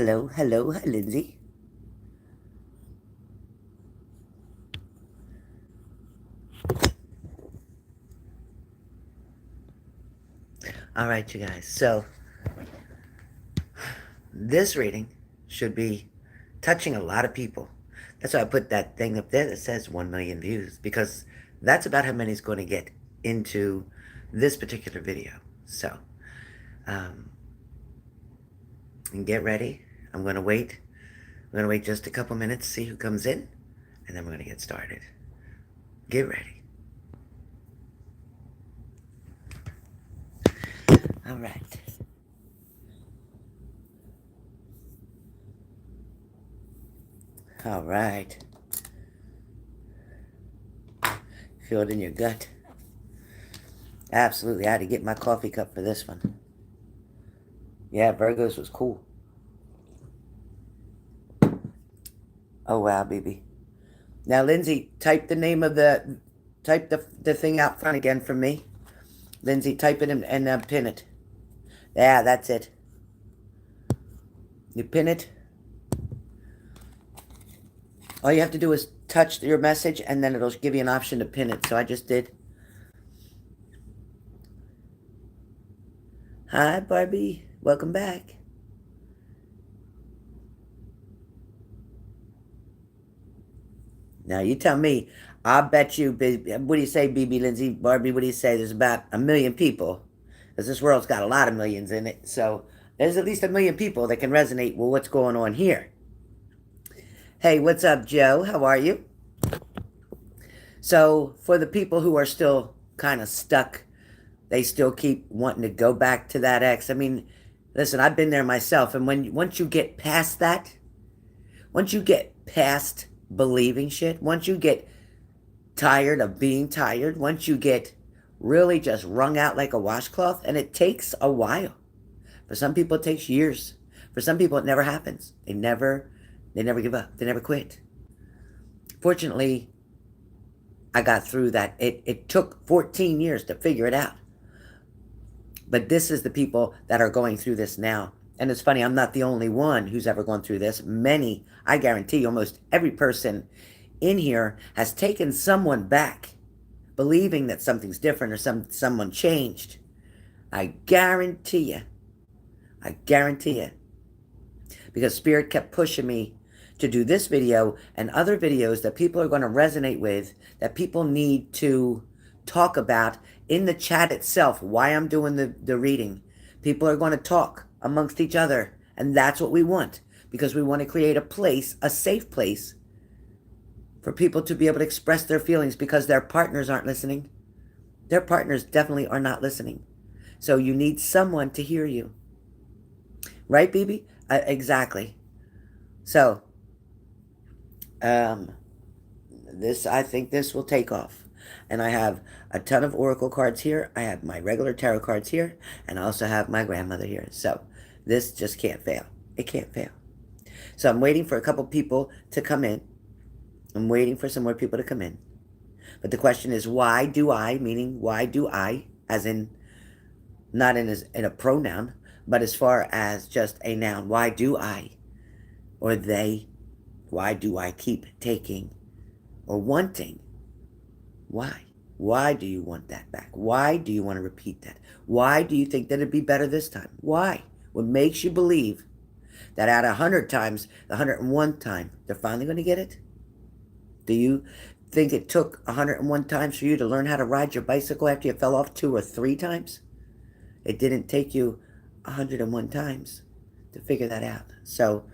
Hello, hello, Lindsay. All right, you guys. So, this reading should be touching a lot of people. That's why I put that thing up there that says 1 million views, because that's about how many is going to get into this particular video. So, um, and get ready. I'm going to wait. I'm going to wait just a couple minutes, see who comes in, and then we're going to get started. Get ready. All right. All right. Feel it in your gut. Absolutely. I had to get my coffee cup for this one. Yeah, Virgos was cool. Oh, wow, baby. Now, Lindsay, type the name of type the thing out front again for me. Lindsay, type it and pin it. Yeah, that's it. You pin it. All you have to do is touch your message, and then it'll give you an option to pin it. So I just did. Hi, Barbie. Welcome back. Now, you tell me. I bet you, what do you say, BB Lindsay? Barbie, what do you say? There's about 1 million people. Because this world's got a lot of millions in it. So there's at least 1 million people that can resonate with what's going on here. Hey, what's up, Joe? How are you? So for the people who are still kind of stuck, they still keep wanting to go back to that ex. I mean, listen, I've been there myself. And once you get past that, once you get past believing shit, once you get tired of being tired, once you get really just wrung out like a washcloth, and it takes a while. For some people, it takes years. For some people, it never happens. They never give up. They never quit. Fortunately, I got through that. It took 14 years to figure it out. But this is the people that are going through this now. And it's funny, I'm not the only one who's ever gone through this. Many, I guarantee almost every person in here has taken someone back, believing that something's different or someone changed. I guarantee you. I guarantee it. Because Spirit kept pushing me to do this video and other videos that people are going to resonate with, that people need to talk about in the chat itself, why I'm doing the reading. People are going to talk amongst each other, and that's what we want, because we want to create a place, a safe place, for people to be able to express their feelings, because their partners aren't listening. Their partners definitely are not listening. So you need someone to hear you. Right, BB? Exactly. So, I think this will take off. And I have a ton of oracle cards here. I have my regular tarot cards here. And I also have my grandmother here. So, this just can't fail. It can't fail. So, I'm waiting for a couple people to come in. I'm waiting for some more people to come in. But the question is, why do I, meaning why do I, as in, not in a pronoun, but as far as just a noun, why do I, or they, why do I keep taking or wanting? Why? Why do you want that back? Why do you want to repeat that? Why do you think that it'd be better this time? Why? What makes you believe that out of 100 times, the 101th time, they're finally going to get it? Do you think it took 101 times for you to learn how to ride your bicycle after you fell off 2 or 3 times? It didn't take you 101 times to figure that out. So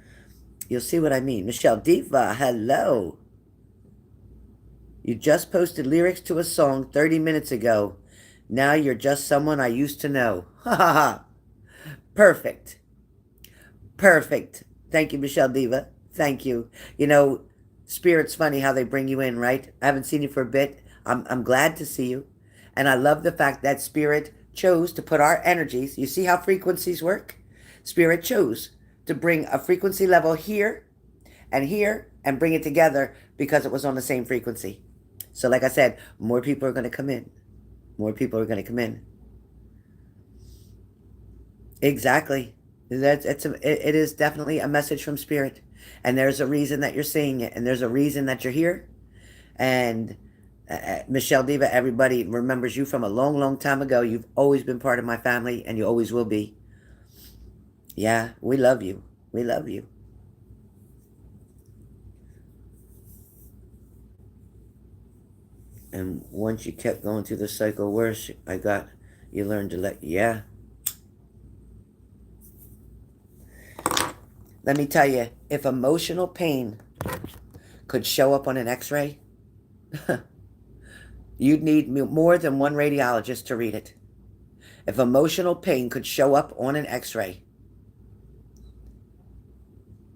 you'll see what I mean. Michelle Diva, hello. You just posted lyrics to a song 30 minutes ago. Now you're just someone I used to know. Ha ha ha. Perfect. Perfect. Thank you, Michelle Diva. Thank you. You know, Spirit's funny how they bring you in, right? I haven't seen you for a bit. I'm glad to see you. And I love the fact that Spirit chose to put our energies, you see how frequencies work? Spirit chose to bring a frequency level here and bring it together because it was on the same frequency. So like I said, more people are going to come in. More people are going to come in. Exactly. It is definitely a message from spirit, and there's a reason that you're seeing it, and there's a reason that you're here. And Michelle Diva, everybody remembers you from a long, long time ago. You've always been part of my family, and you always will be. Yeah, we love you. We love you. And once you kept going through the cycle worse, you learned to yeah. Let me tell you, if emotional pain could show up on an x-ray, you'd need more than one radiologist to read it. If emotional pain could show up on an x-ray,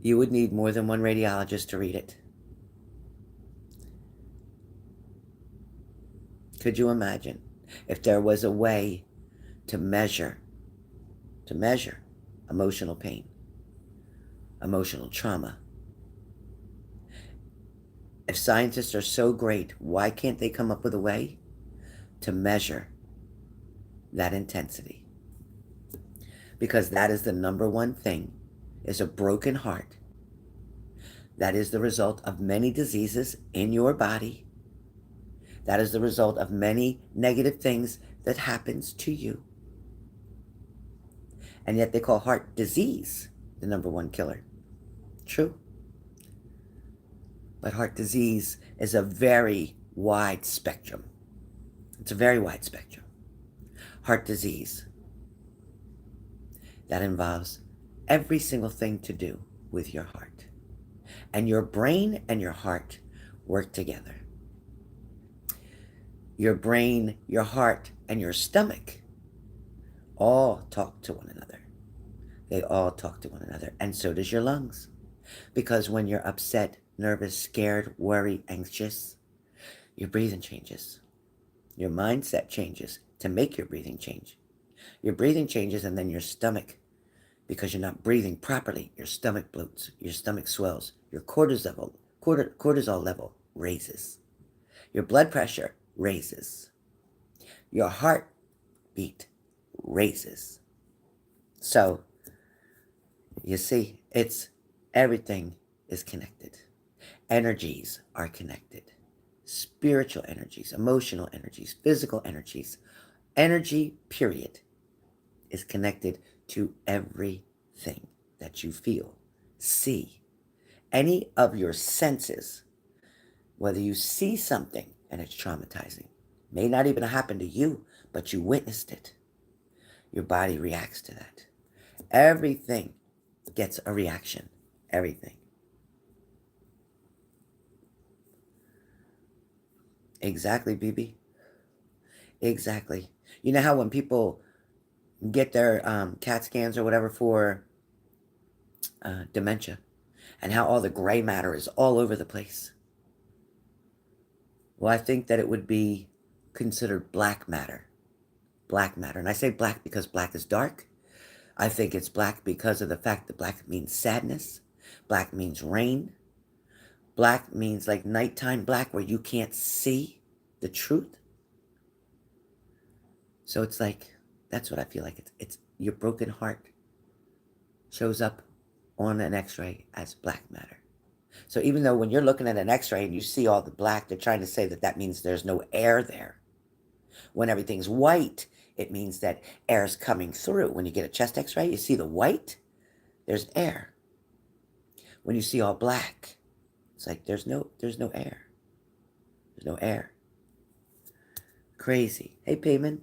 you would need more than one radiologist to read it. Could you imagine if there was a way to measure emotional pain, emotional trauma? If scientists are so great, why can't they come up with a way to measure that intensity? Because that is the number one thing, is a broken heart. That is the result of many diseases in your body. That is the result of many negative things that happens to you. And yet they call heart disease the number one killer. True. But heart disease is a very wide spectrum. It's a very wide spectrum. Heart disease, that involves every single thing to do with your heart. And your brain and your heart work together. Your brain, your heart, and your stomach all talk to one another. They all talk to one another. And so does your lungs. Because when you're upset, nervous, scared, worried, anxious, your breathing changes. Your mindset changes to make your breathing change. Your breathing changes, and then your stomach, because you're not breathing properly, your stomach bloats, your stomach swells, your cortisol level raises. Your blood pressure raises. Your heartbeat raises. So, you see, everything is connected. Energies are connected. Spiritual energies, emotional energies, physical energies. Energy, period, is connected to everything that you feel, see. Any of your senses, whether you see something and it's traumatizing, may not even happen to you, but you witnessed it. Your body reacts to that. Everything gets a reaction. Everything. Exactly, BB. Exactly. You know how when people get their CAT scans or whatever for dementia, and how all the gray matter is all over the place? Well, I think that it would be considered black matter. Black matter. And I say black because black is dark. I think it's black because of the fact that black means sadness. Black means rain. Black means like nighttime black where you can't see the truth. So it's like, that's what I feel like. It's your broken heart shows up on an x-ray as black matter. So even though when you're looking at an x-ray and you see all the black, they're trying to say that means there's no air there. When everything's white, it means that air is coming through. When you get a chest x-ray, you see the white, there's air. When you see all black, it's like there's no air. There's no air. Crazy. Hey, Payman.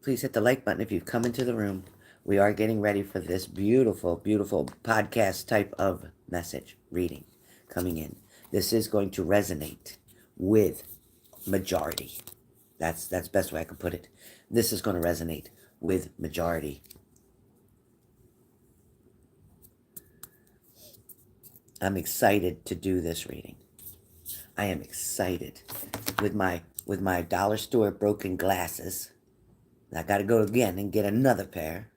Please hit the like button if you've come into the room. We are getting ready for this beautiful, beautiful podcast type of message reading coming in. This is going to resonate with majority. That's the best way I can put it. This is going to resonate with majority. I'm excited to do this reading. I am excited with my dollar store broken glasses. I got to go again and get another pair.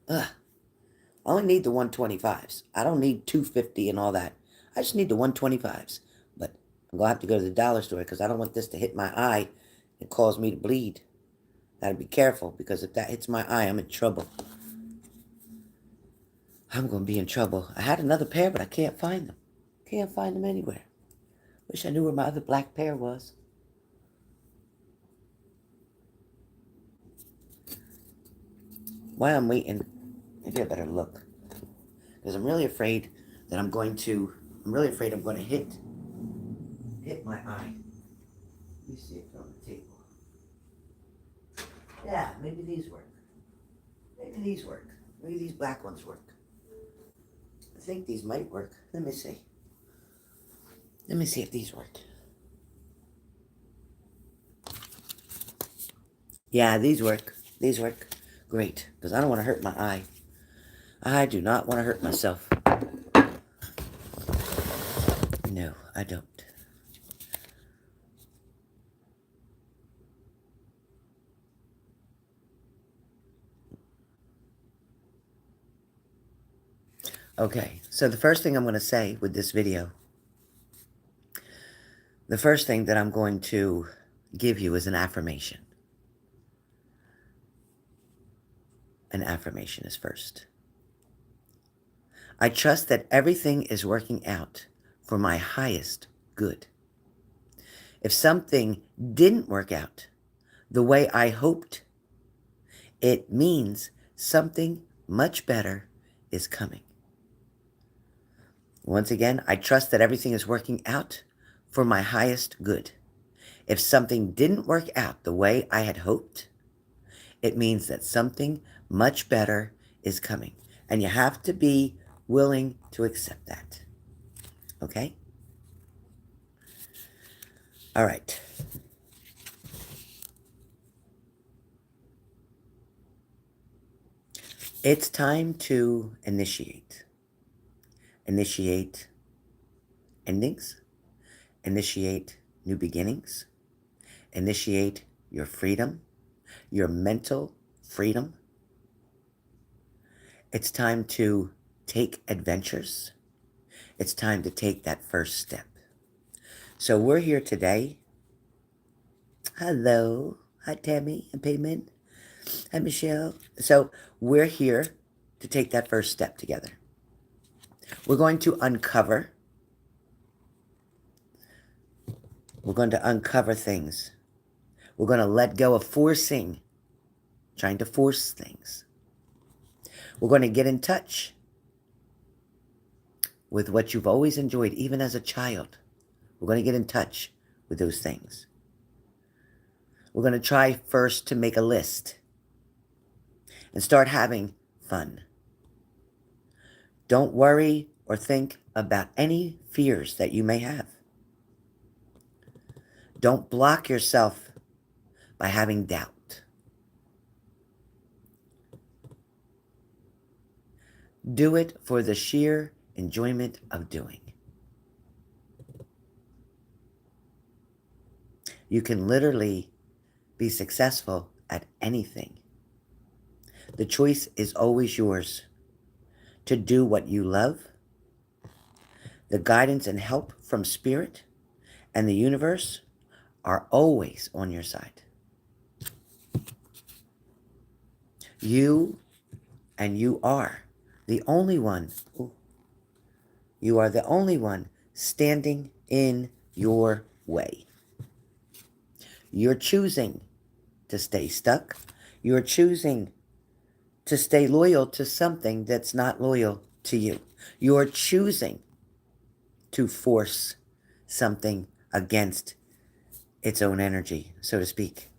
Ugh. I only need the 125s. I don't need 250 and all that. I just need the 125s. But I'm going to have to go to the dollar store because I don't want this to hit my eye and cause me to bleed. Gotta be careful, because if that hits my eye, I'm in trouble. I'm going to be in trouble. I had another pair, but I can't find them. Can't find them anywhere. Wish I knew where my other black pair was. While I'm waiting, maybe I better look. Because I'm really afraid that I'm going to hit my eye. Let me see if it's on the table. Yeah, maybe these work. Maybe these work. Maybe these black ones work. I think these might work. Let me see. Let me see if these work. Yeah, these work. These work. Great. Because I don't want to hurt my eye. I do not want to hurt myself. No, I don't. Okay, so the first thing I'm going to say with this video, the first thing that I'm going to give you is an affirmation. An affirmation is first. I trust that everything is working out for my highest good. If something didn't work out the way I hoped, it means something much better is coming. Once again, I trust that everything is working out for my highest good. If something didn't work out the way I had hoped, it means that something much better is coming. And you have to be willing to accept that. Okay? All right. It's time to initiate. Initiate endings. Initiate new beginnings. Initiate your freedom, your mental freedom. It's time to take adventures. It's time to take that first step. So we're here today. Hello. Hi, Tammy and Payman. Hi, Michelle. So we're here to take that first step together. We're going to uncover. We're going to uncover things. We're going to let go of forcing, trying to force things. We're going to get in touch with what you've always enjoyed, even as a child. We're going to get in touch with those things. We're going to try first to make a list and start having fun. Don't worry or think about any fears that you may have. Don't block yourself by having doubt. Do it for the sheer enjoyment of doing. You can literally be successful at anything. The choice is always yours to do what you love. The guidance and help from Spirit and the universe are always on your side. You are the only one. You are the only one standing in your way. You're choosing to stay stuck. You're choosing to stay loyal to something that's not loyal to you. You're choosing to force something against its own energy, so to speak.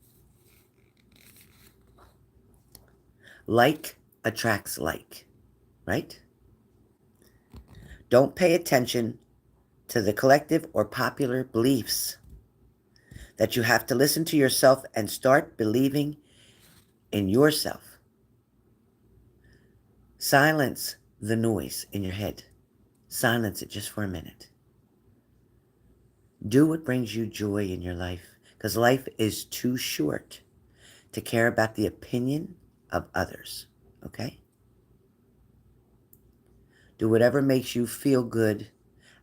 Like attracts like, right? Don't pay attention to the collective or popular beliefs that you have to listen to yourself and start believing in yourself. Silence the noise in your head. Silence it just for a minute. Do what brings you joy in your life, because life is too short to care about the opinion of others, okay? Do whatever makes you feel good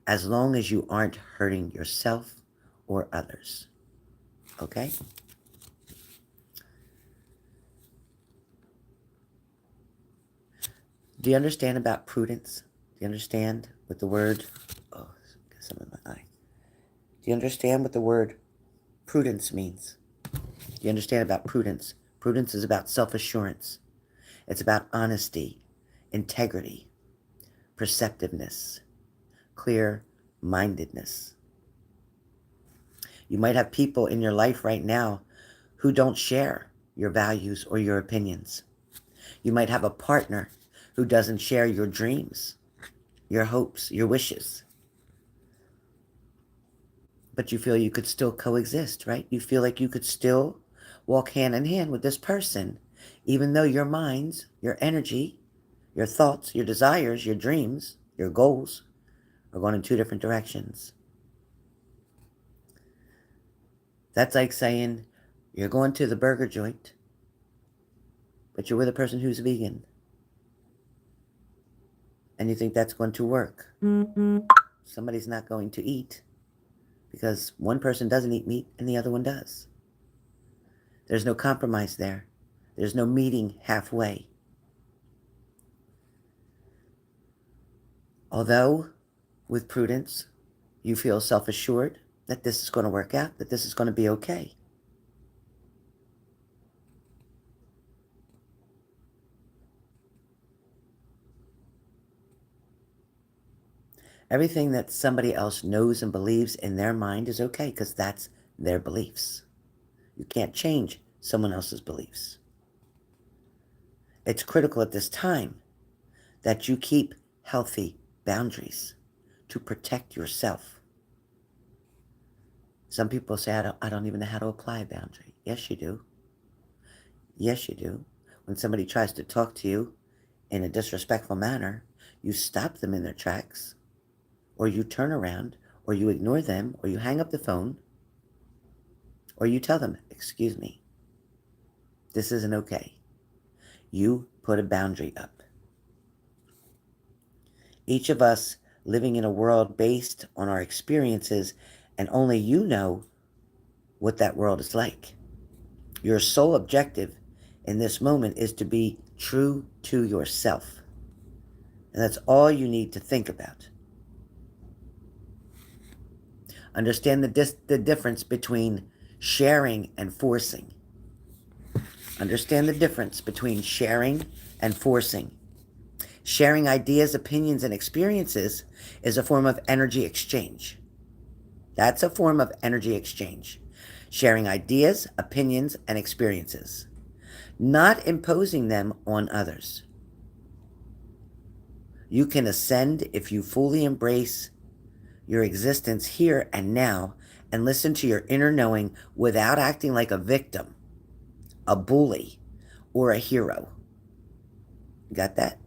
as long as you aren't hurting yourself or others. Okay? Do you understand about prudence? Do you understand what the word... Oh, got some in my eye. Do you understand what the word prudence means? Do you understand about prudence? Prudence is about self-assurance. It's about honesty, integrity, perceptiveness, clear-mindedness. You might have people in your life right now who don't share your values or your opinions. You might have a partner who doesn't share your dreams, your hopes, your wishes. But you feel you could still coexist, right? You feel like you could still walk hand in hand with this person, even though your minds, your energy, your thoughts, your desires, your dreams, your goals are going in two different directions. That's like saying you're going to the burger joint, but you're with a person who's vegan. And you think that's going to work. Somebody's not going to eat because one person doesn't eat meat and the other one does. There's no compromise there. There's no meeting halfway. Although, with prudence, you feel self-assured that this is going to work out, that this is going to be okay. Everything that somebody else knows and believes in their mind is okay because that's their beliefs. You can't change someone else's beliefs. It's critical at this time that you keep healthy boundaries to protect yourself. Some people say, I don't even know how to apply a boundary. Yes, you do. Yes, you do. When somebody tries to talk to you in a disrespectful manner, you stop them in their tracks, or you turn around, or you ignore them, or you hang up the phone, or you tell them, excuse me, this isn't okay. You put a boundary up. Each of us living in a world based on our experiences, and only you know what that world is like. Your sole objective in this moment is to be true to yourself. And that's all you need to think about. Understand the difference between sharing and forcing. Understand the difference between sharing and forcing. Sharing ideas, opinions, and experiences is a form of energy exchange. That's a form of energy exchange. Sharing ideas, opinions, and experiences, not imposing them on others. You can ascend if you fully embrace your existence here and now and listen to your inner knowing without acting like a victim, a bully, or a hero. Got that?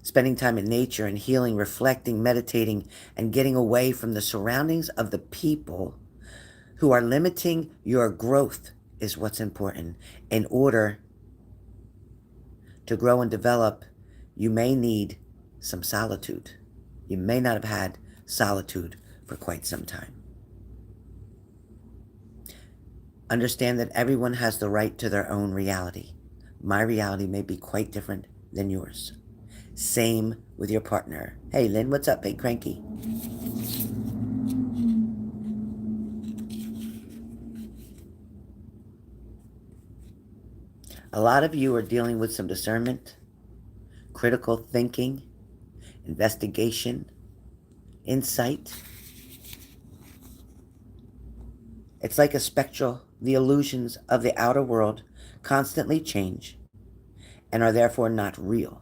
Spending time in nature and healing, reflecting, meditating, and getting away from the surroundings of the people who are limiting your growth is what's important. In order to grow and develop, you may need some solitude. You may not have had solitude for quite some time. Understand that everyone has the right to their own reality. My reality may be quite different than yours. Same with your partner. Hey, Lynn, what's up? Hey, Cranky. A lot of you are dealing with some discernment, critical thinking, investigation, insight. It's like a spectral. The illusions of the outer world constantly change and are therefore not real.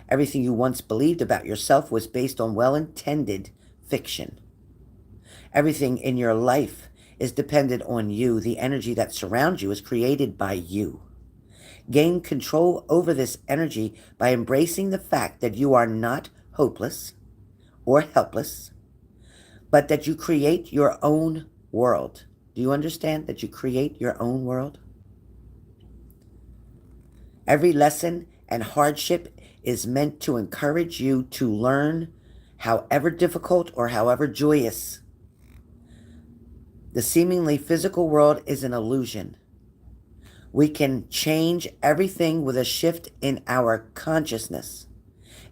Everything you once believed about yourself was based on well-intended fiction. Everything in your life is dependent on you. The energy that surrounds you is created by you. Gain control over this energy by embracing the fact that you are not hopeless or helpless, but that you create your own world. Do you understand that you create your own world? Every lesson and hardship is meant to encourage you to learn, however difficult or however joyous. The seemingly physical world is an illusion. We can change everything with a shift in our consciousness.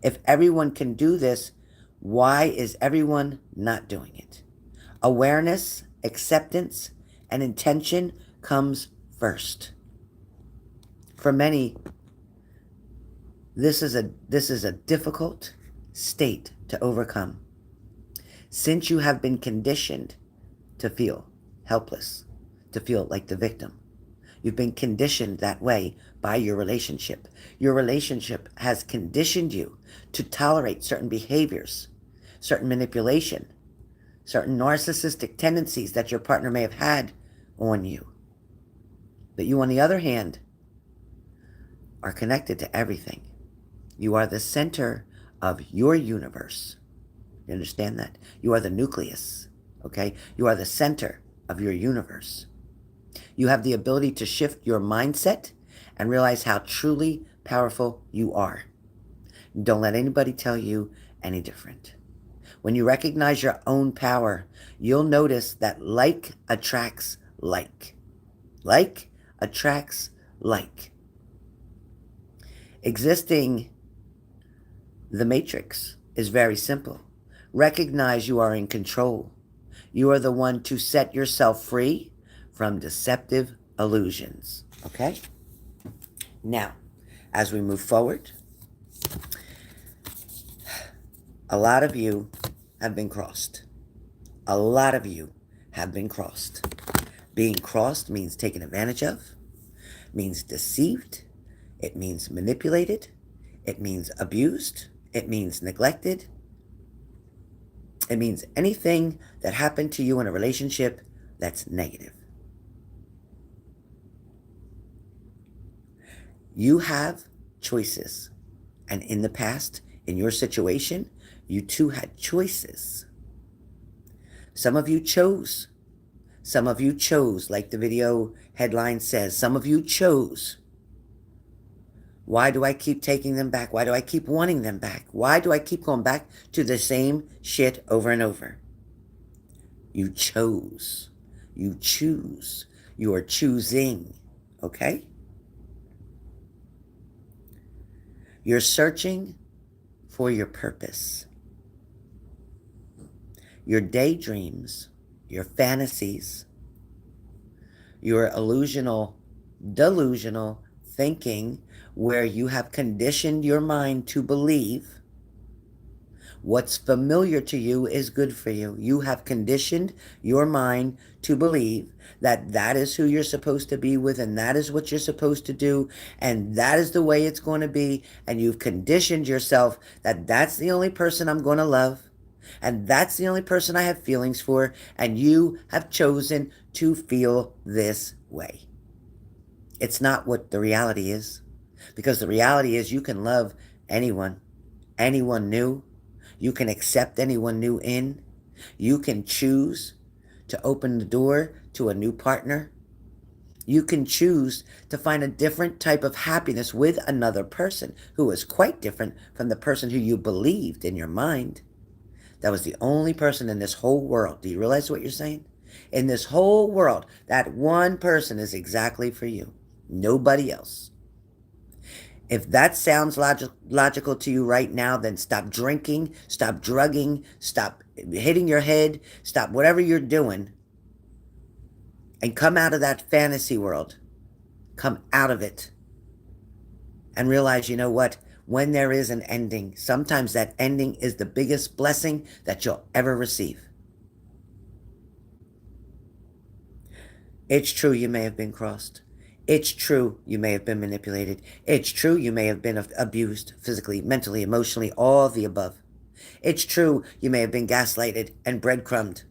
If everyone can do this, why is everyone not doing it? Awareness, acceptance, and intention comes first. For many, this is a difficult state to overcome, since you have been conditioned to feel helpless, to feel like the victim. You've been conditioned that way by your relationship. Your relationship has conditioned you to tolerate certain behaviors, certain manipulation, certain narcissistic tendencies that your partner may have had on you. But you, on the other hand, are connected to everything. You are the center of your universe. You understand that? You are the nucleus, okay? You are the center of your universe. You have the ability to shift your mindset and realize how truly powerful you are. Don't let anybody tell you any different. When you recognize your own power, you'll notice that like attracts like. Like attracts like. Existing the matrix is very simple. Recognize you are in control. You are the one to set yourself free from deceptive illusions. Okay? Now, as we move forward, a lot of you have been crossed. A lot of you have been crossed. Being crossed means taken advantage of, means deceived, it means manipulated, it means abused, it means neglected, it means anything that happened to you in a relationship that's negative. You have choices. And in the past, in your situation, you too had choices. Some of you chose. Some of you chose, like the video headline says, some of you chose. Why do I keep taking them back? Why do I keep wanting them back? Why do I keep going back to the same shit over and over? You chose. You choose. You are choosing. Okay? You're searching for your purpose. Your daydreams, your fantasies, your delusional thinking where you have conditioned your mind to believe what's familiar to you is good for you. You have conditioned your mind to believe that that is who you're supposed to be with, and that is what you're supposed to do, and that is the way it's going to be. And you've conditioned yourself that that's the only person I'm going to love, and that's the only person I have feelings for, and you have chosen to feel this way. It's not what the reality is, because the reality is you can love anyone new. You can accept anyone new in. You can choose to open the door to a new partner. You can choose to find a different type of happiness with another person who is quite different from the person who you believed in your mind that was the only person in this whole world. Do you realize what you're saying? In this whole world, that one person is exactly for you. Nobody else. If that sounds logical to you right now, then stop drinking, stop drugging, stop hitting your head, stop whatever you're doing, and come out of that fantasy world. Come out of it. And realize, you know what? When there is an ending, sometimes that ending is the biggest blessing that you'll ever receive. It's true you may have been crossed. It's true you may have been manipulated. It's true you may have been abused physically, mentally, emotionally, all of the above. It's true you may have been gaslighted and breadcrumbed.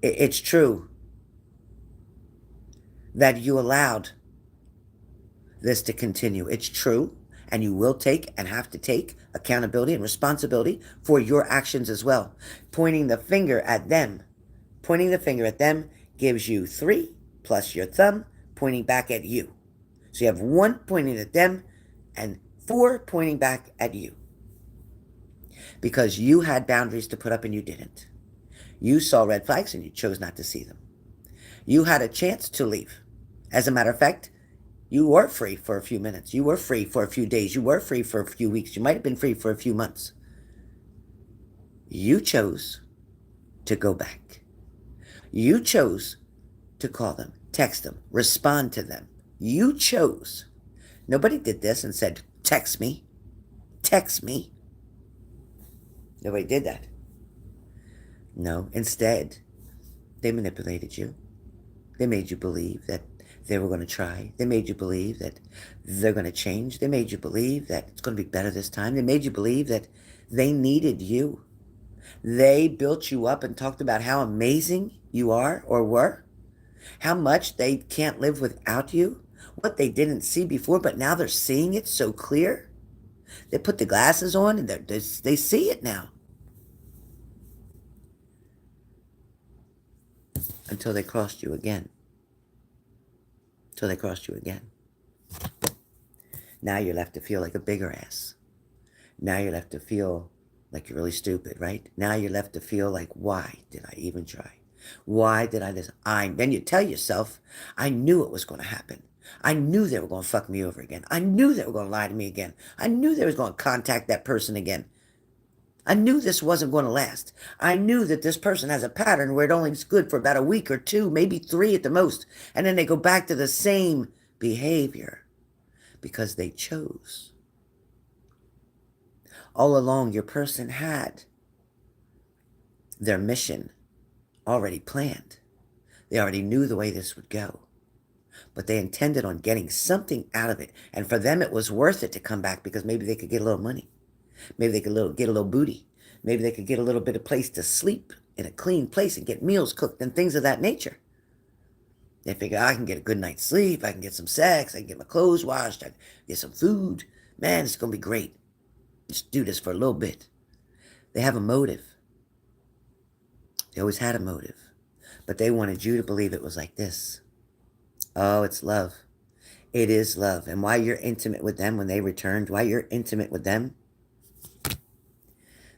It's true that you allowed this to continue. It's true, and you will take and have to take accountability and responsibility for your actions as well. Pointing the finger at them gives you 3 plus your thumb pointing back at you. So you have 1 pointing at them and 4 pointing back at you because you had boundaries to put up and you didn't. You saw red flags and you chose not to see them. You had a chance to leave. As a matter of fact, you were free for a few minutes. You were free for a few days. You were free for a few weeks. You might have been free for a few months. You chose to go back. You chose to call them, text them, respond to them. You chose. Nobody did this and said, text me. Text me. Nobody did that. No, instead, they manipulated you. They made you believe that they were going to try. They made you believe that they're going to change. They made you believe that it's going to be better this time. They made you believe that they needed you. They built you up and talked about how amazing you are or were, how much they can't live without you, what they didn't see before, but now they're seeing it so clear. They put the glasses on and they see it now. Until they crossed you again. Until they crossed you again. Now you're left to feel like a bigger ass. Now you're left to feel like you're really stupid, right? Now you're left to feel like, why did I even try? Why did I listen? Then you tell yourself, I knew it was going to happen. I knew they were going to fuck me over again. I knew they were going to lie to me again. I knew they was going to contact that person again. I knew this wasn't going to last. I knew that this person has a pattern where it only is good for about a week or two, maybe 3 at the most. And then they go back to the same behavior because they chose. All along, your person had their mission already planned. They already knew the way this would go. But they intended on getting something out of it. And for them, it was worth it to come back because maybe they could get a little money. Maybe they could get a little booty. Maybe they could get a little bit of place to sleep in a clean place and get meals cooked and things of that nature. They figure, I can get a good night's sleep. I can get some sex. I can get my clothes washed. I can get some food. Man, it's going to be great. Just do this for a little bit. They have a motive. They always had a motive. But they wanted you to believe it was like this. Oh, it's love. It is love. And while you're intimate with them when they returned, while you're intimate with them,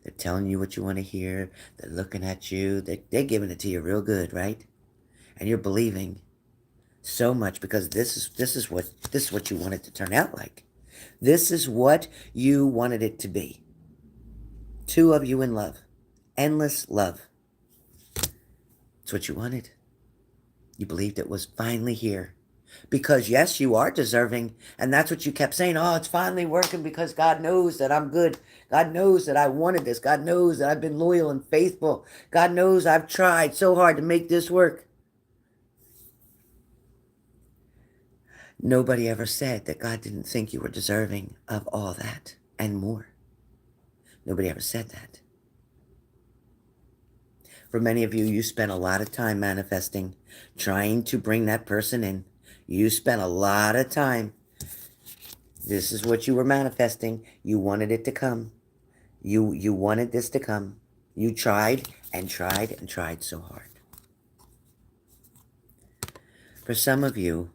they're telling you what you want to hear. They're looking at you. They're giving it to you real good, right? And you're believing so much because this is what you want it to turn out like. This is what you wanted it to be. 2 of you in love. Endless love. It's what you wanted. You believed it was finally here. Because yes, you are deserving. And that's what you kept saying. Oh, it's finally working because God knows that I'm good. God knows that I wanted this. God knows that I've been loyal and faithful. God knows I've tried so hard to make this work. Nobody ever said that God didn't think you were deserving of all that and more. Nobody ever said that. For many of you, you spent a lot of time manifesting, trying to bring that person in. You spent a lot of time. This is what you were manifesting. You wanted it to come. You wanted this to come. You tried and tried and tried so hard. For some of you,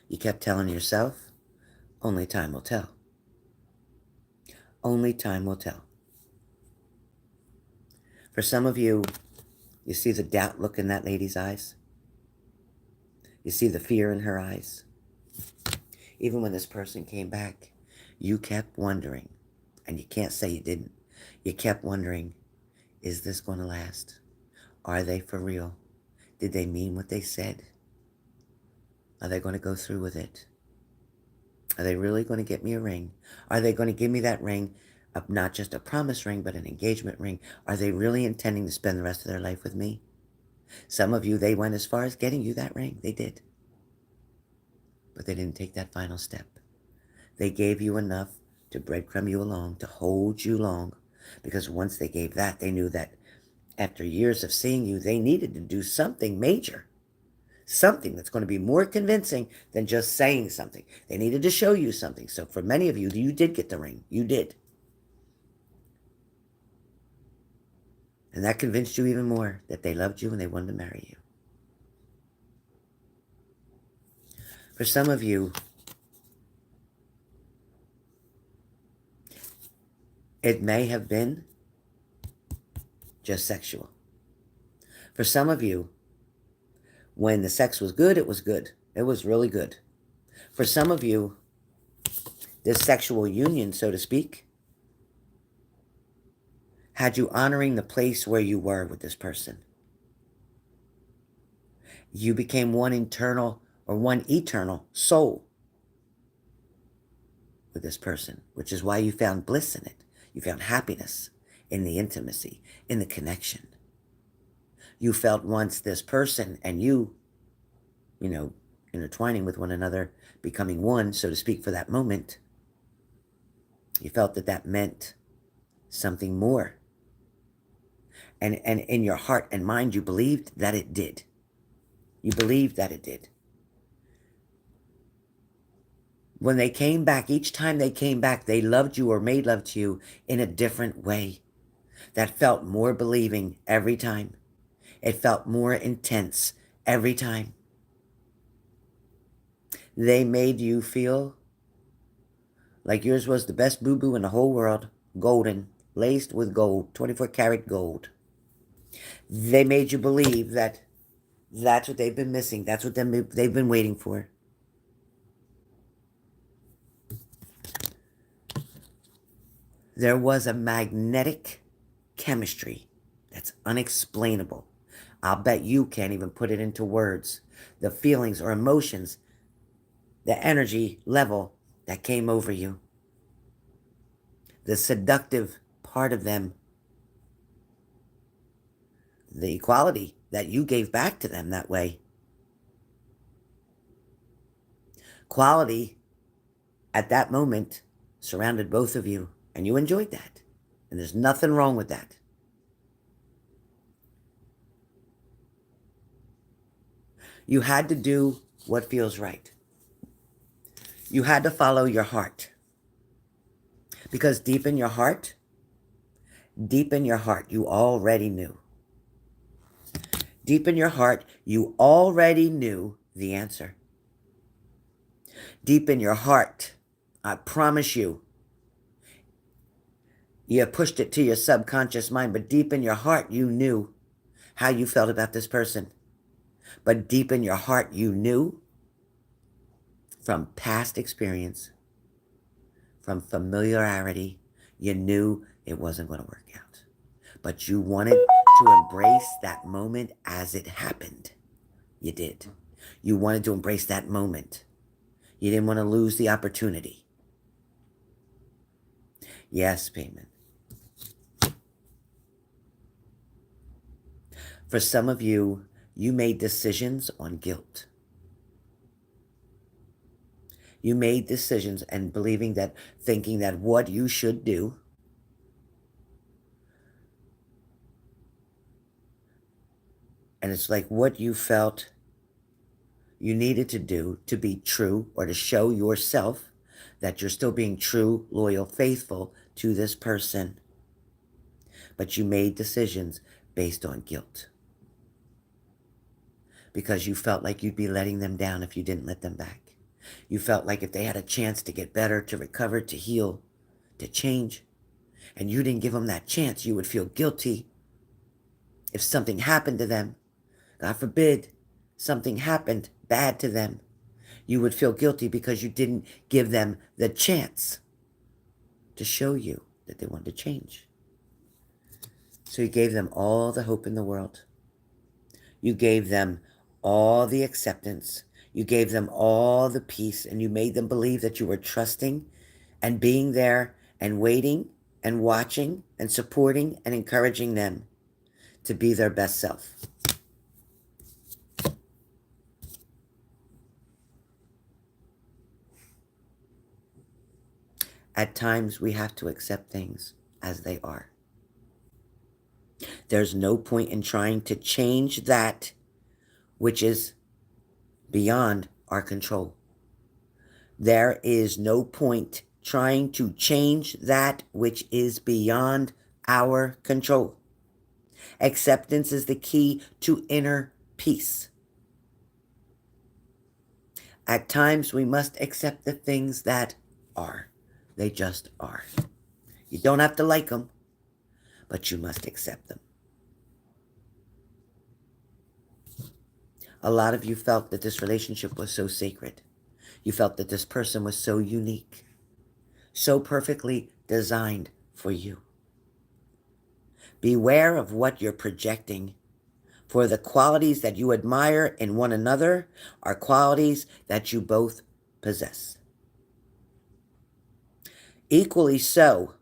you kept telling yourself, only time will tell. Only time will tell. For some of you, you see the doubt look in that lady's eyes. You see the fear in her eyes. Even when this person came back, you kept wondering, and you can't say you didn't. You kept wondering, is this going to last? Are they for real? Did they mean what they said? Are they going to go through with it? Are they really going to get me a ring? Are they going to give me that ring, not just a promise ring, but an engagement ring? Are they really intending to spend the rest of their life with me? Some of you, they went as far as getting you that ring. They did. But they didn't take that final step. They gave you enough to breadcrumb you along, to hold you long, because once they gave that, they knew that after years of seeing you, they needed to do something major. Something that's going to be more convincing than just saying something. They needed to show you something. So for many of you, you did get the ring. You did. And that convinced you even more that they loved you and they wanted to marry you. For some of you, it may have been just sexual. For some of you, when the sex was good, it was good. It was really good. For some of you, this sexual union, so to speak, had you honoring the place where you were with this person. You became one internal or one eternal soul with this person, which is why you found bliss in it. You found happiness in the intimacy, in the connection. You felt once this person and you intertwining with one another, becoming one, so to speak, for that moment, you felt that that meant something more. And in your heart and mind, you believed that it did. You believed that it did. When they came back, each time they came back, they loved you or made love to you in a different way that felt more believing every time. It felt more intense every time. They made you feel like yours was the best boo-boo in the whole world, golden, laced with gold, 24-karat gold. They made you believe that that's what they've been missing. That's what they've been waiting for. There was a magnetic chemistry that's unexplainable. I'll bet you can't even put it into words. The feelings or emotions, the energy level that came over you. The seductive part of them. The equality that you gave back to them that way. Quality at that moment surrounded both of you, and you enjoyed that. And there's nothing wrong with that. You had to do what feels right. You had to follow your heart. Because deep in your heart, you already knew. Deep in your heart, you already knew the answer. Deep in your heart, I promise you, you pushed it to your subconscious mind, but deep in your heart, you knew how you felt about this person. But deep in your heart, you knew from past experience, from familiarity, you knew it wasn't going to work out. But you wanted to embrace that moment as it happened. You did. You wanted to embrace that moment. You didn't want to lose the opportunity. Yes, payment. For some of you, you made decisions on guilt. You made decisions and thinking that what you should do and it's like what you felt you needed to do to be true or to show yourself that you're still being true, loyal, faithful to this person. But you made decisions based on guilt. Because you felt like you'd be letting them down if you didn't let them back. You felt like if they had a chance to get better, to recover, to heal, to change, and you didn't give them that chance, you would feel guilty. If something happened to them, God forbid, something happened bad to them, you would feel guilty because you didn't give them the chance to show you that they wanted to change. So you gave them all the hope in the world. You gave them all the acceptance. You gave them all the peace, and you made them believe that you were trusting and being there and waiting and watching and supporting and encouraging them to be their best self. At times, we have to accept things as they are. There's no point in trying to change that which is beyond our control. There is no point trying to change that which is beyond our control. Acceptance is the key to inner peace. At times, we must accept the things that are. They just are. You don't have to like them, but you must accept them. A lot of you felt that this relationship was so sacred. You felt that this person was so unique, so perfectly designed for you. Beware of what you're projecting, for the qualities that you admire in one another are qualities that you both possess. Equally so,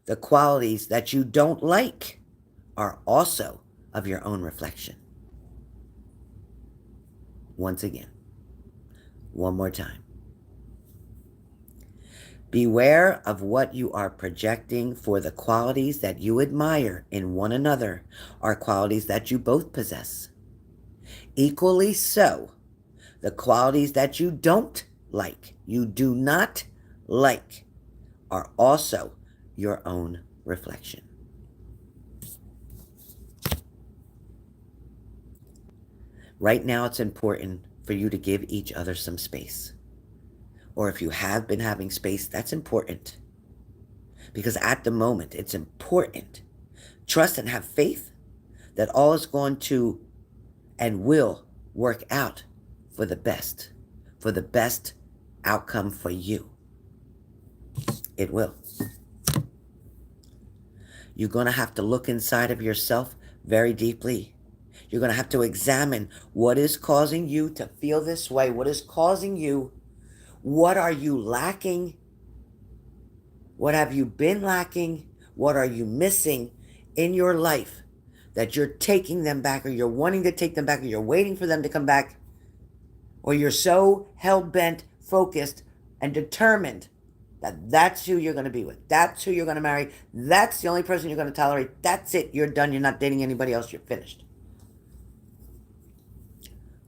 the qualities that you don't like are also of your own reflection. Once again, one more time. Beware of what you are projecting, for the qualities that you admire in one another are qualities that you both possess. Equally so, the qualities that you don't like, you do not like, are also your own reflection. Right now, it's important for you to give each other some space. Or if you have been having space, that's important. Because at the moment, it's important. Trust and have faith that all is going to and will work out for the best outcome for you. It will. You're going to have to look inside of yourself very deeply. You're going to have to examine what is causing you to feel this way. What is causing you? What are you lacking? What have you been lacking? What are you missing in your life that you're taking them back, or you're wanting to take them back, or you're waiting for them to come back, or you're so hell-bent, focused, and determined that that's who you're going to be with. That's who you're going to marry. That's the only person you're going to tolerate. That's it. You're done. You're not dating anybody else. You're finished.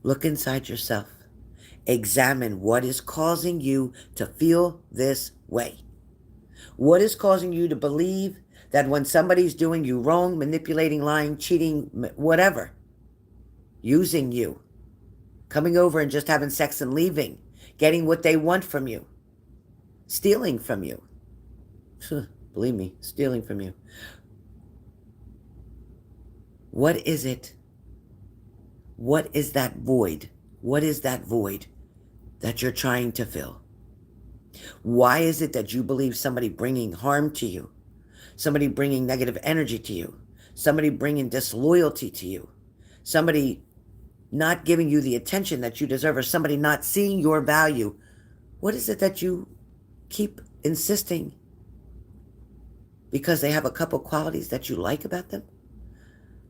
Look inside yourself. Examine what is causing you to feel this way. What is causing you to believe that when somebody's doing you wrong, manipulating, lying, cheating, whatever, using you, coming over and just having sex and leaving, getting what they want from you, stealing from you. Believe me, stealing from you. What is it? What is that void? What is that void that you're trying to fill? Why is it that you believe somebody bringing harm to you, somebody bringing negative energy to you, somebody bringing disloyalty to you, somebody not giving you the attention that you deserve, or somebody not seeing your value? What is it that you keep insisting because they have a couple qualities that you like about them?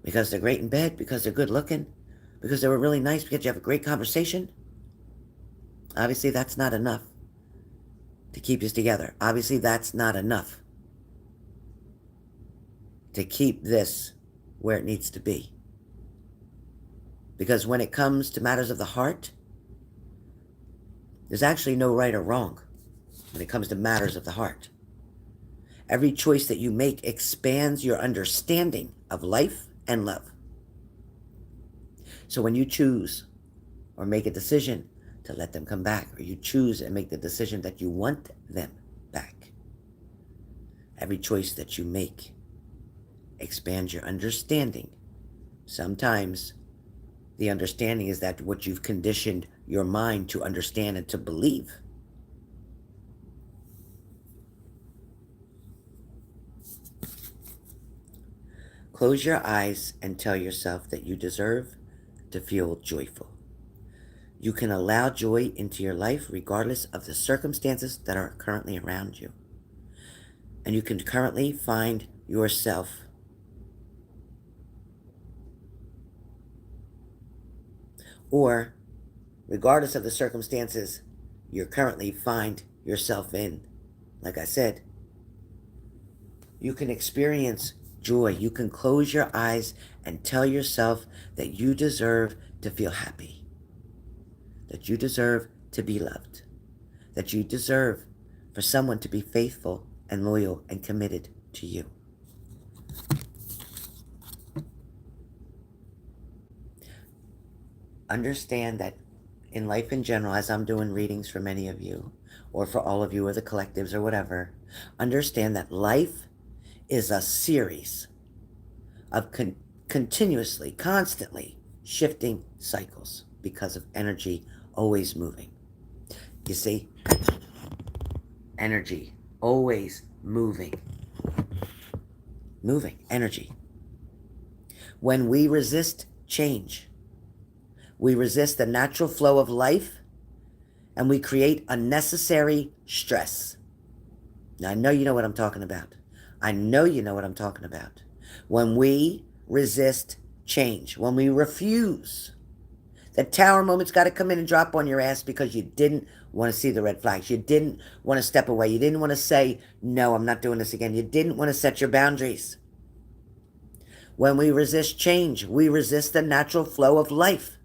Because they're great in bed, because they're good looking, because they were really nice, because you have a great conversation? Obviously, that's not enough to keep us together. Obviously, that's not enough to keep this where it needs to be. Because when it comes to matters of the heart, there's actually no right or wrong when it comes to matters of the heart. Every choice that you make expands your understanding of life and love. So when you choose or make a decision to let them come back, or you choose and make the decision that you want them back, every choice that you make expands your understanding. Sometimes the understanding is that what you've conditioned your mind to understand and to believe. Close your eyes and tell yourself that you deserve to feel joyful. You can allow joy into your life regardless of the circumstances that are currently around you. And you can currently find yourself or regardless of the circumstances you currently find yourself in, like I said, you can experience joy. You can close your eyes and tell yourself that you deserve to feel happy, that you deserve to be loved, that you deserve for someone to be faithful and loyal and committed to you. Understand that in life in general, as I'm doing readings for many of you, or for all of you, or the collectives, or whatever, understand that life is a series of continuously, constantly shifting cycles because of energy always moving. You see? Energy always moving. Moving. Energy. When we resist change, we resist the natural flow of life, and we create unnecessary stress. Now, I know you know what I'm talking about. I know you know what I'm talking about. When we resist change, when we refuse, the tower moment's got to come in and drop on your ass because you didn't want to see the red flags. You didn't want to step away. You didn't want to say, no, I'm not doing this again. You didn't want to set your boundaries. When we resist change, we resist the natural flow of life.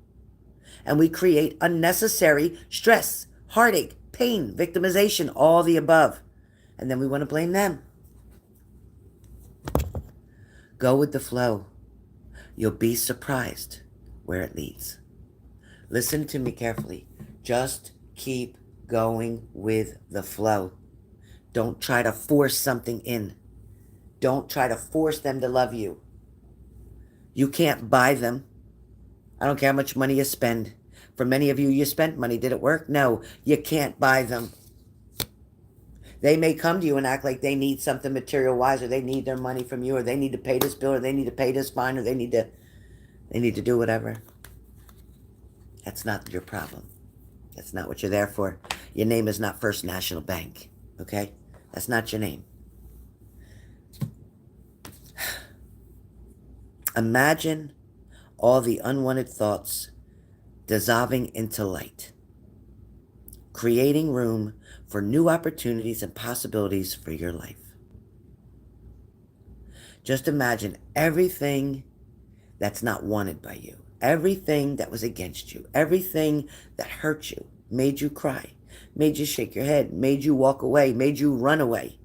And we create unnecessary stress, heartache, pain, victimization, all the above. And then we want to blame them. Go with the flow. You'll be surprised where it leads. Listen to me carefully. Just keep going with the flow. Don't try to force something in. Don't try to force them to love you. You can't buy them. I don't care how much money you spend. For many of you, you spent money. Did it work? No, you can't buy them. They may come to you and act like they need something material-wise, or they need their money from you, or they need to pay this bill, or they need to pay this fine, or they need to do whatever. That's not your problem. That's not what you're there for. Your name is not First National Bank, okay? That's not your name. Imagine all the unwanted thoughts dissolving into light, creating room for new opportunities and possibilities for your life. Just imagine everything that's not wanted by you, everything that was against you, everything that hurt you, made you cry, made you shake your head, made you walk away, made you run away.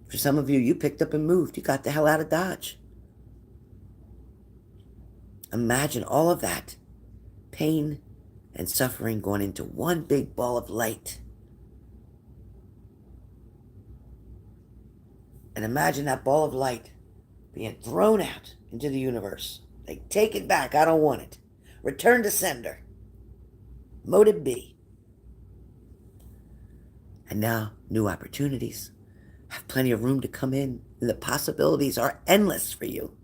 For some of you, you picked up and moved. You got the hell out of Dodge. Imagine all of that pain and suffering going into one big ball of light. And imagine that ball of light being thrown out into the universe. Like, take it back. I don't want it. Return to sender. Motive B. And now, new opportunities have plenty of room to come in, and the possibilities are endless for you.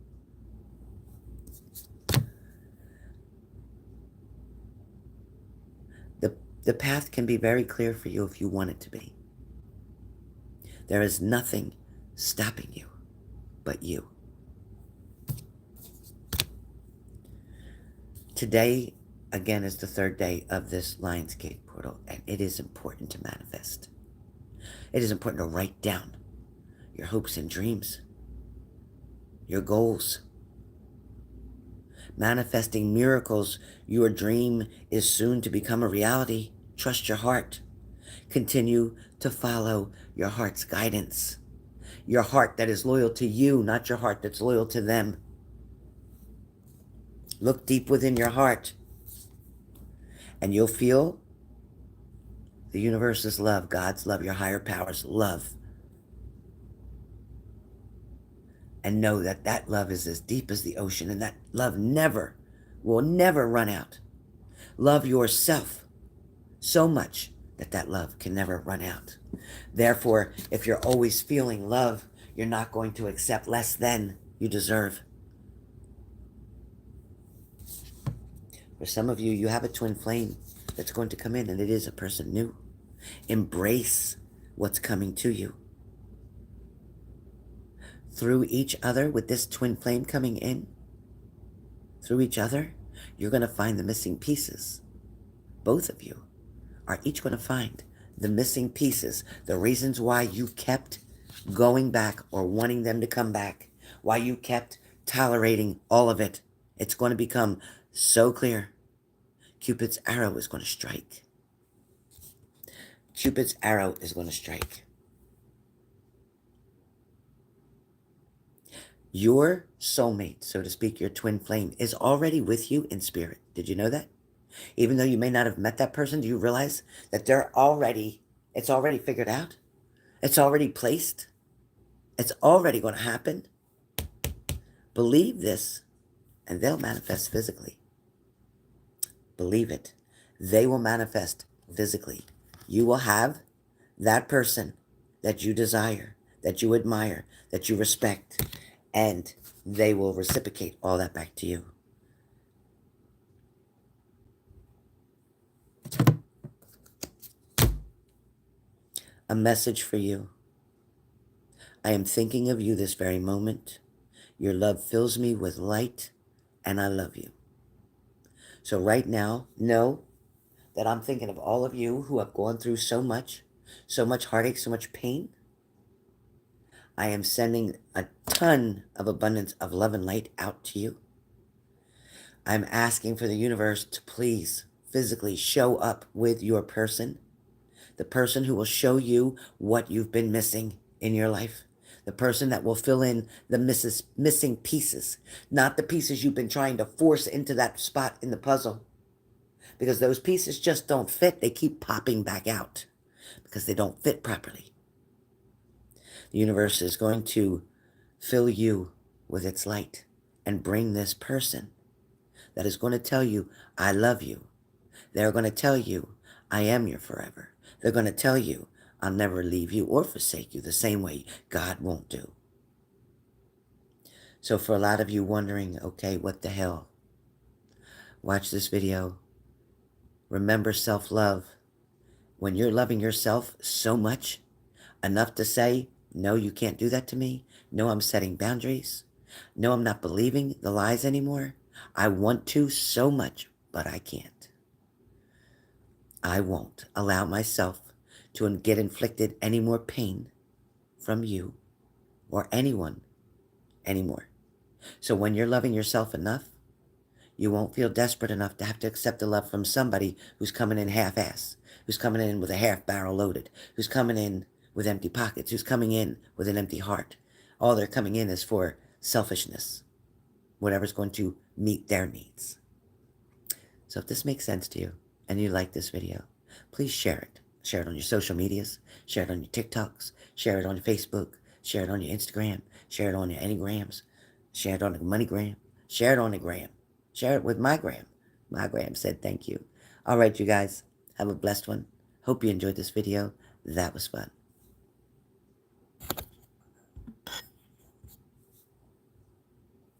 The path can be very clear for you if you want it to be. There is nothing stopping you but you. Today, again, is the third day of this Lionsgate portal, and it is important to manifest. It is important to write down your hopes and dreams, your goals. Manifesting miracles, your dream is soon to become a reality. Trust your heart. Continue to follow your heart's guidance. Your heart that is loyal to you, not your heart that's loyal to them. Look deep within your heart, and you'll feel the universe's love, God's love, your higher power's love. And know that that love is as deep as the ocean, and that love will never run out. Love yourself so much that that love can never run out. Therefore, if you're always feeling love, you're not going to accept less than you deserve. For some of you, you have a twin flame that's going to come in, and it is a person new. Embrace what's coming to you. Through each other, with this twin flame coming in, through each other, you're going to find the missing pieces. Both of you are each going to find the missing pieces, the reasons why you kept going back or wanting them to come back, why you kept tolerating all of it. It's going to become so clear. Cupid's arrow is going to strike. Cupid's arrow is going to strike. Your soulmate, so to speak, your twin flame, is already with you in spirit. Did you know that? Even though you may not have met that person, do you realize that it's already figured out? It's already placed. It's already going to happen. Believe this, and they'll manifest physically. Believe it. They will manifest physically. You will have that person that you desire, that you admire, that you respect, and they will reciprocate all that back to you. A message for you. I am thinking of you this very moment. Your love fills me with light, and I love you. So right now, know that I'm thinking of all of you who have gone through so much heartache, so much pain. I am sending a ton of abundance of love and light out to you. I'm asking for the universe to please physically show up with your person, the person who will show you what you've been missing in your life, the person that will fill in the missing pieces, not the pieces you've been trying to force into that spot in the puzzle, because those pieces just don't fit. They keep popping back out because they don't fit properly. The universe is going to fill you with its light and bring this person that is going to tell you, I love you. They're going to tell you, I am your forever. They're going to tell you, I'll never leave you or forsake you, the same way God won't do. So for a lot of you wondering, okay, what the hell? Watch this video. Remember self-love. When you're loving yourself so much, enough to say, no, you can't do that to me. No, I'm setting boundaries. No, I'm not believing the lies anymore. I want to so much, but I can't. I won't allow myself to get inflicted any more pain from you or anyone anymore. So when you're loving yourself enough, you won't feel desperate enough to have to accept the love from somebody who's coming in half-ass, who's coming in with a half barrel loaded, who's coming in with empty pockets, who's coming in with an empty heart. All they're coming in is for selfishness, whatever's going to meet their needs. So if this makes sense to you and you like this video, please share it. Share it on your social medias, share it on your TikToks, share it on your Facebook, share it on your Instagram, share it on your Anygrams, share it on the MoneyGram, share it on the gram, share it with my gram. My gram said thank you. All right, you guys, have a blessed one. Hope you enjoyed this video. That was fun.